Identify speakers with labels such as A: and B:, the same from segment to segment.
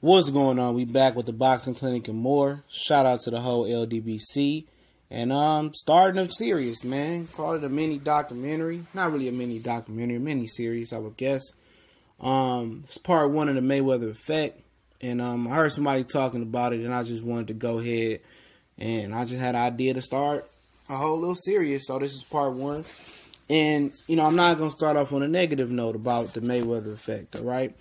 A: What's going on? We back with the Boxing Clinic and more. Shout out to the whole LDBC. And starting a series, man. Call it a mini documentary. Not really a mini documentary, a mini series, I would guess. It's part one of the Mayweather effect. And I heard somebody talking about it, and I just wanted to go ahead and I just had an idea to start a whole little series. So this is part one. And, I'm not going to start off on a negative note about the Mayweather effect, all right?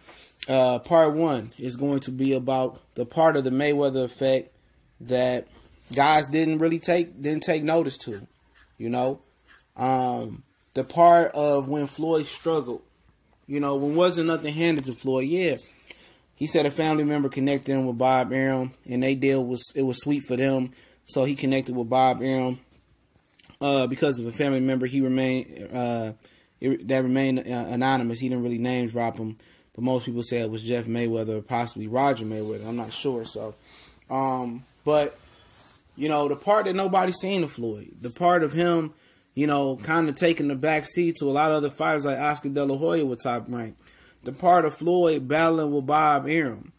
A: Part one is going to be about the part of the Mayweather effect that guys didn't take notice to, the part of when Floyd struggled, when wasn't nothing handed to Floyd. Yeah, he said a family member connected him with Bob Arum, and they deal was sweet for them, so he connected with Bob Arum. Because of a family member, he remained anonymous. He didn't really name drop him. But most people say it was Jeff Mayweather or possibly Roger Mayweather. I'm not sure. So, but, the part that nobody's seen of Floyd, the part of him, kind of taking the back seat to a lot of other fighters like Oscar De La Hoya with top rank. The part of Floyd battling with Bob Arum,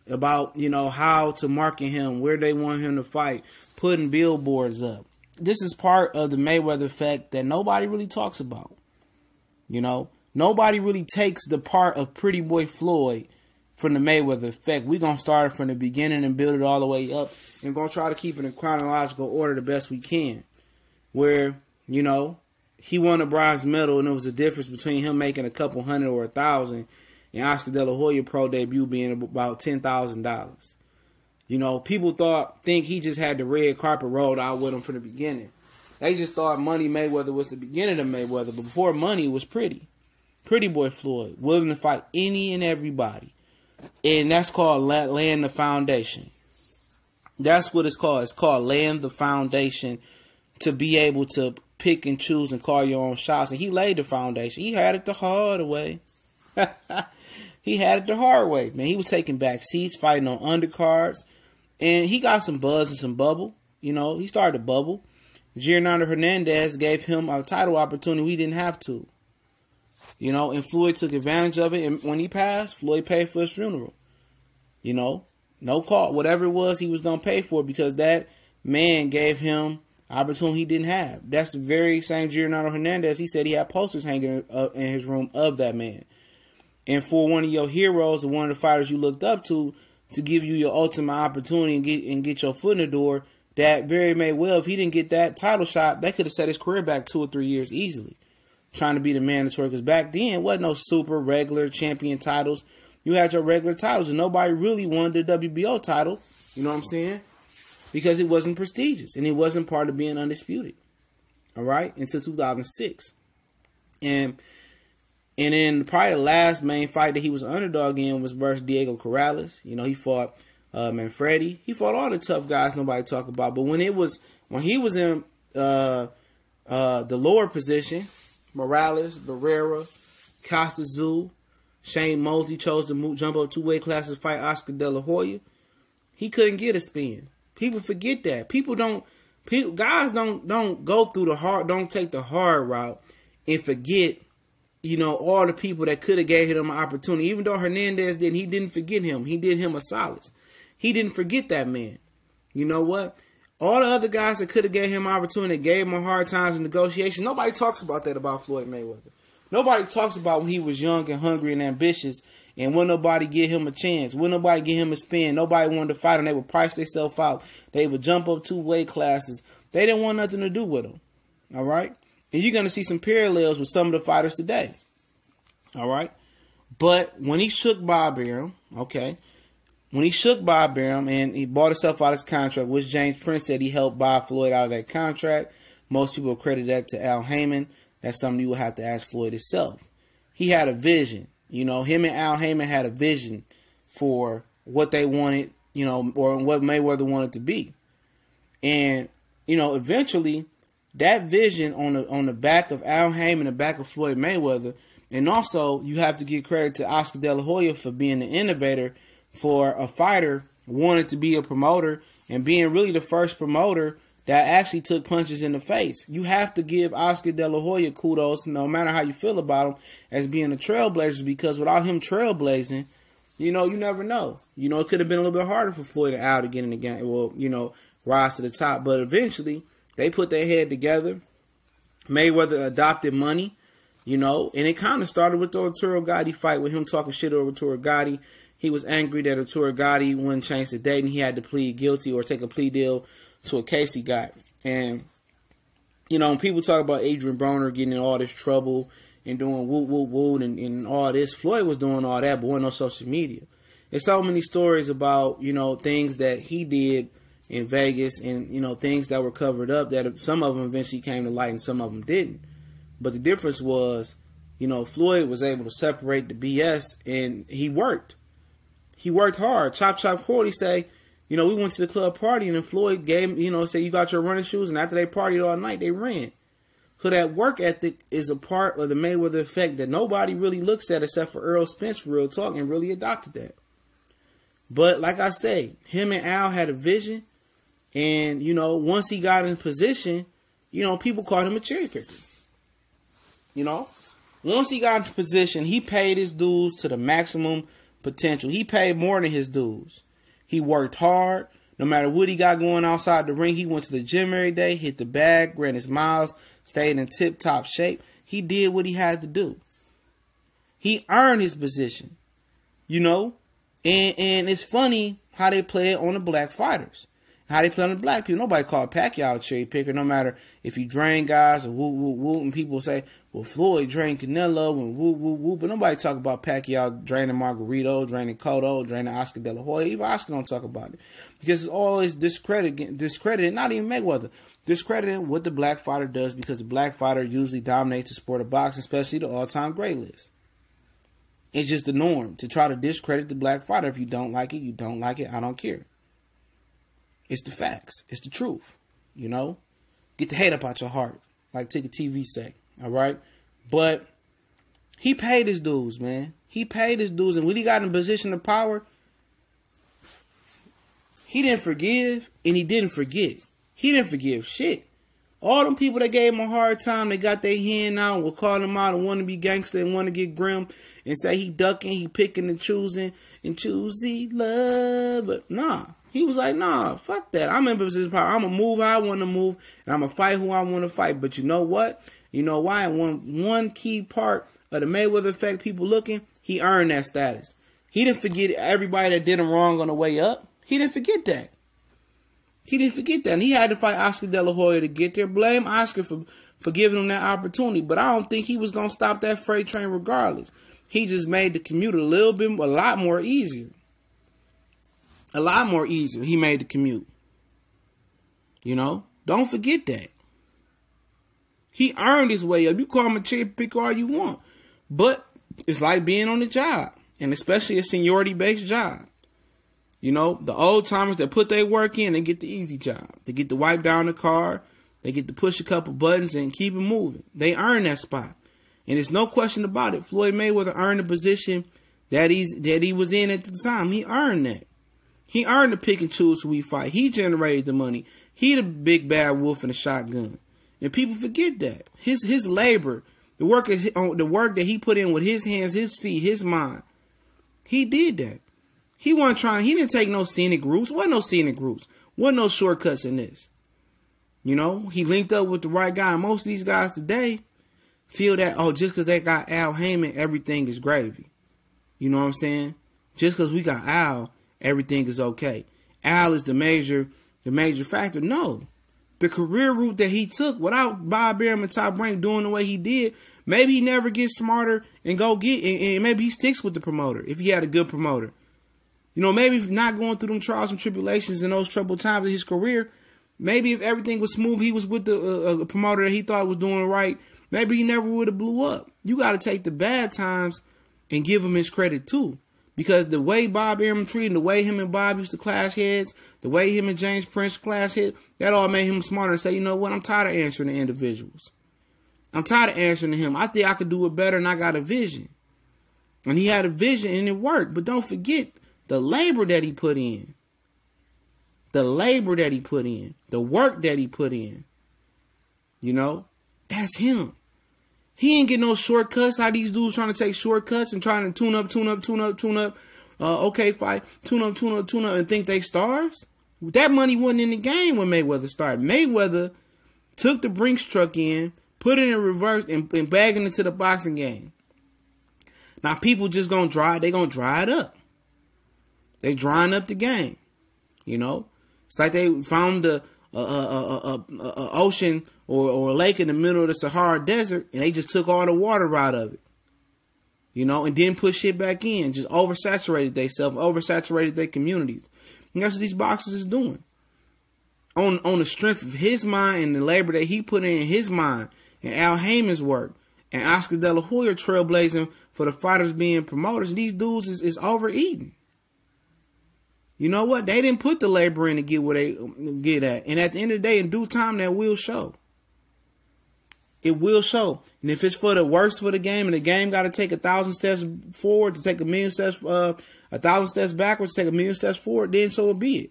A: about, how to market him, where they want him to fight, putting billboards up. This is part of the Mayweather effect that nobody really talks about, Nobody really takes the part of Pretty Boy Floyd from the Mayweather effect. We're going to start it from the beginning and build it all the way up. And going to try to keep it in chronological order the best we can. Where, he won a bronze medal and there was a difference between him making a couple hundred or $1,000 and Oscar De La Hoya pro debut being about $10,000. People think he just had the red carpet rolled out with him from the beginning. They just thought Money Mayweather was the beginning of Mayweather. But before Money, it was Pretty Boy Floyd, willing to fight any and everybody. And that's called laying the foundation. That's what it's called. It's called laying the foundation to be able to pick and choose and call your own shots. And he laid the foundation. He had it the hard way. He had it the hard way, man. He was taking back seats, fighting on undercards. And he got some buzz and some bubble. He started to bubble. Giancarlo Hernandez gave him a title opportunity we didn't have to. And Floyd took advantage of it. And when he passed, Floyd paid for his funeral. No call. Whatever it was, he was going to pay for it because that man gave him opportunity he didn't have. That's the very same Giancarlo Hernandez. He said he had posters hanging up in his room of that man. And for one of your heroes or one of the fighters you looked up to give you your ultimate opportunity and get your foot in the door, that very may well, if he didn't get that title shot, that could have set his career back 2 or 3 years easily. Trying to be the mandatory, because back then it wasn't no super regular champion titles. You had your regular titles, and nobody really wanted the WBO title. You know what I'm saying? Because it wasn't prestigious, and it wasn't part of being undisputed. All right, until 2006, and then probably the last main fight that he was an underdog in was versus Diego Corrales. He fought Manfredi. He fought all the tough guys nobody talk about. But when he was in the lower position. Morales, Barrera, Costa Zoo, Shane Mosley chose to jump up 2 weight classes to fight Oscar De La Hoya. He couldn't get a spin. People forget that. Guys don't go through the hard, don't take the hard route and forget, all the people that could have gave him an opportunity. Even though Hernandez didn't, he didn't forget him. He did him a solace. He didn't forget that man. You know what? All the other guys that could have gave him opportunity, gave him a hard times in negotiations, nobody talks about that about Floyd Mayweather. Nobody talks about when he was young and hungry and ambitious and wouldn't nobody give him a chance. Wouldn't nobody give him a spin. Nobody wanted to fight him. They would price themselves out. They would jump up 2 weight classes. They didn't want nothing to do with him. All right? And you're going to see some parallels with some of the fighters today. All right? But when he shook Bob Arum, when he shook Bob Arum and he bought himself out of his contract, which James Prince said he helped Bob Floyd out of that contract. Most people credit that to Al Heyman. That's something you will have to ask Floyd himself. He had a vision. Him and Al Heyman had a vision for what they wanted, or what Mayweather wanted to be. And, eventually that vision on the back of Al Heyman, the back of Floyd Mayweather, and also you have to give credit to Oscar De La Hoya for being the innovator for a fighter wanted to be a promoter and being really the first promoter that actually took punches in the face. You have to give Oscar De La Hoya kudos, no matter how you feel about him, as being a trailblazer, because without him trailblazing, You know, you never know. You know, it could have been a little bit harder for Floyd and Al to get in the game. Well, you know, rise to the top. But eventually, they put their head together. Mayweather adopted money, you know, and it kind of started with the Arturo Gotti fight with him talking shit over Arturo Gotti. He was angry that Arturo Gotti wouldn't change the date and he had to plead guilty or take a plea deal to a case he got. And, you know, when people talk about Adrian Broner getting in all this trouble and doing woo woo woo and all this, Floyd was doing all that, but wasn't on social media. There's so many stories about, you know, things that he did in Vegas and, you know, things that were covered up that some of them eventually came to light and some of them didn't. But the difference was, you know, Floyd was able to separate the BS and he worked. He worked hard. Chop Chop Cordy say, you know, we went to the club party and then Floyd gave, you know, say you got your running shoes, and after they partied all night, they ran. So that work ethic is a part of the Mayweather effect that nobody really looks at except for Earl Spence, for real talk, and really adopted that. But like I say, him and Al had a vision. And, you know, once he got in position, you know, people called him a cherry picker. You know, once he got in position, he paid his dues to the maximum potential. He paid more than his dues. He worked hard. No matter what he got going outside the ring, he went to the gym every day, hit the bag, ran his miles, stayed in tip-top shape. He did what he had to do. He earned his position, you know. And it's funny how they play it on the black fighters. How they play on the black people. Nobody called Pacquiao a cherry picker, no matter if he drained guys or woo, woo, woo. And people say, well, Floyd drained Canelo and woo, woo, woo. But nobody talk about Pacquiao draining Margarito, draining Cotto, draining Oscar De La Hoya. Even Oscar don't talk about it. Because it's always discredited, not even Mayweather, discrediting what the black fighter does, because the black fighter usually dominates the sport of boxing, especially the all-time great list. It's just the norm to try to discredit the black fighter. If you don't like it, you don't like it. I don't care. It's the facts. It's the truth. You know? Get the hate up out your heart. Like Ticket TV say. Alright? But he paid his dues, man. He paid his dues. And when he got in a position of power, he didn't forgive and he didn't forget. He didn't forgive shit. All them people that gave him a hard time, they got their hand out and were calling him out and want to be gangster and want to get grim and say he ducking, he picking and choosing and choosy love. But nah. He was like, nah, fuck that. I'm in position of power. I'm going to move how I want to move, and I'm going to fight who I want to fight. But you know what? You know why? And one key part of the Mayweather effect, people looking, he earned that status. He didn't forget everybody that did him wrong on the way up. He didn't forget that. He didn't forget that. And he had to fight Oscar De La Hoya to get there. Blame Oscar for giving him that opportunity. But I don't think he was going to stop that freight train regardless. He just made the commute a lot more easier. A lot more easier. He made the commute. You know? Don't forget that. He earned his way up. You call him a cherry picker all you want. But it's like being on the job. And especially a seniority-based job. You know? The old-timers that put their work in, they get the easy job. They get to wipe down the car. They get to push a couple buttons and keep it moving. They earn that spot. And there's no question about it. Floyd Mayweather earned the position that he was in at the time. He earned that. He earned the pick and choose who he fight. He generated the money. He the big bad wolf in the shotgun. And people forget that. His labor, the work that he put in with his hands, his feet, his mind. He did that. He didn't take no scenic routes. Wasn't no scenic routes. Wasn't no shortcuts in this. You know, he linked up with the right guy. And most of these guys today feel that, oh, just because they got Al Heyman, everything is gravy. You know what I'm saying? Just because we got Al, everything is okay. Al is the major factor. No. The career route that he took without Bob Arum and Top Rank doing the way he did, maybe he never gets smarter and maybe he sticks with the promoter if he had a good promoter. You know, maybe if not going through them trials and tribulations and those troubled times of his career, maybe if everything was smooth, he was with the promoter that he thought was doing right, maybe he never would have blew up. You got to take the bad times and give him his credit too. Because the way Bob Arum treated him, the way him and Bob used to clash heads, the way him and James Prince clash heads, that all made him smarter and say, you know what, I'm tired of answering to individuals. I'm tired of answering to him. I think I could do it better and I got a vision. And he had a vision and it worked. But don't forget the labor that he put in. The labor that he put in. The work that he put in. You know, that's him. He ain't get no shortcuts. How these dudes trying to take shortcuts and trying to tune up. okay, fight, tune up, and think they stars. That money wasn't in the game when Mayweather started. Mayweather took the Brinks truck in, put it in reverse, and bagging it into the boxing game. Now people just gonna dry it up. They drying up the game. You know, it's like they found a ocean or a lake in the middle of the Sahara Desert, and they just took all the water out of it. You know, and didn't put shit back in. Just oversaturated themselves, oversaturated their communities. And that's what these boxers is doing. On the strength of his mind and the labor that he put in his mind, and Al Heyman's work, and Oscar De La Hoya trailblazing for the fighters being promoters, these dudes is overeating. You know what? They didn't put the labor in to get where they get at. And at the end of the day, in due time, that will show. It will show. And if it's for the worst for the game, and the game got to take 1,000 steps forward to take 1,000,000 steps, 1,000 steps backwards to take 1,000,000 steps forward, then so it be it.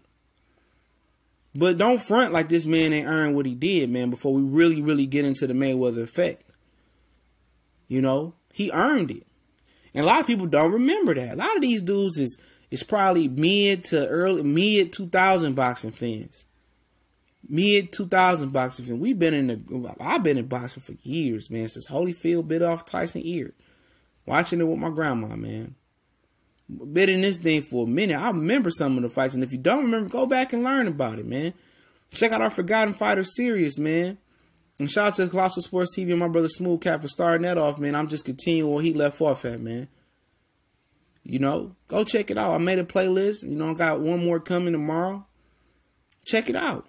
A: But don't front like this man ain't earned what he did, man, before we really, really get into the Mayweather effect. You know, he earned it. And a lot of people don't remember that. A lot of these dudes is probably mid 2000 boxing fans. Mid 2000 boxing fans. I've been in boxing for years, man, since Holyfield bit off Tyson ear. Watching it with my grandma, man. Been in this thing for a minute. I remember some of the fights, and if you don't remember, go back and learn about it, man. Check out our Forgotten Fighter series, man. And shout out to Colossal Sports TV and my brother Smooth Cat for starting that off, man. I'm just continuing where he left off at, man. You know, go check it out. I made a playlist. You know, I got one more coming tomorrow. Check it out.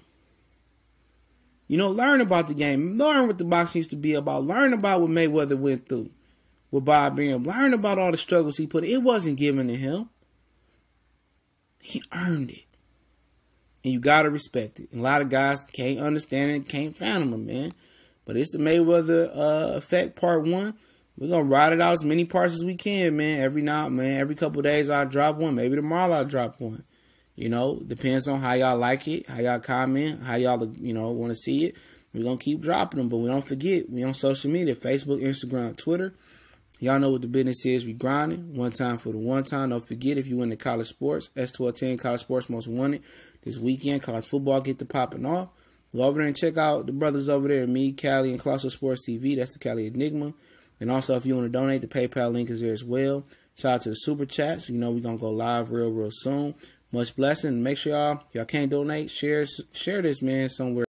A: You know, learn about the game. Learn what the boxing used to be about. Learn about what Mayweather went through with Bob Beam. Learn about all the struggles he put in. It wasn't given to him. He earned it. And you got to respect it. And a lot of guys can't understand it, can't fathom it, man. But it's the Mayweather effect part 1. We're going to ride it out as many parts as we can, man. Every couple of days I'll drop one. Maybe tomorrow I'll drop one. You know, depends on how y'all like it, how y'all comment, how y'all, you know, want to see it. We're going to keep dropping them, but we don't forget, we on social media, Facebook, Instagram, Twitter. Y'all know what the business is. We grinding. One time for the one time. Don't forget, if you into college sports, S1210 College Sports Most Wanted. This weekend, college football get to popping off. Go over there and check out the brothers over there, me, Cali, and Colossal Sports TV. That's the Cali Enigma. And also, if you want to donate, the PayPal link is there as well. Shout out to the Super Chats. You know we're going to go live real soon. Much blessing. Make sure y'all can't donate. Share this, man, somewhere.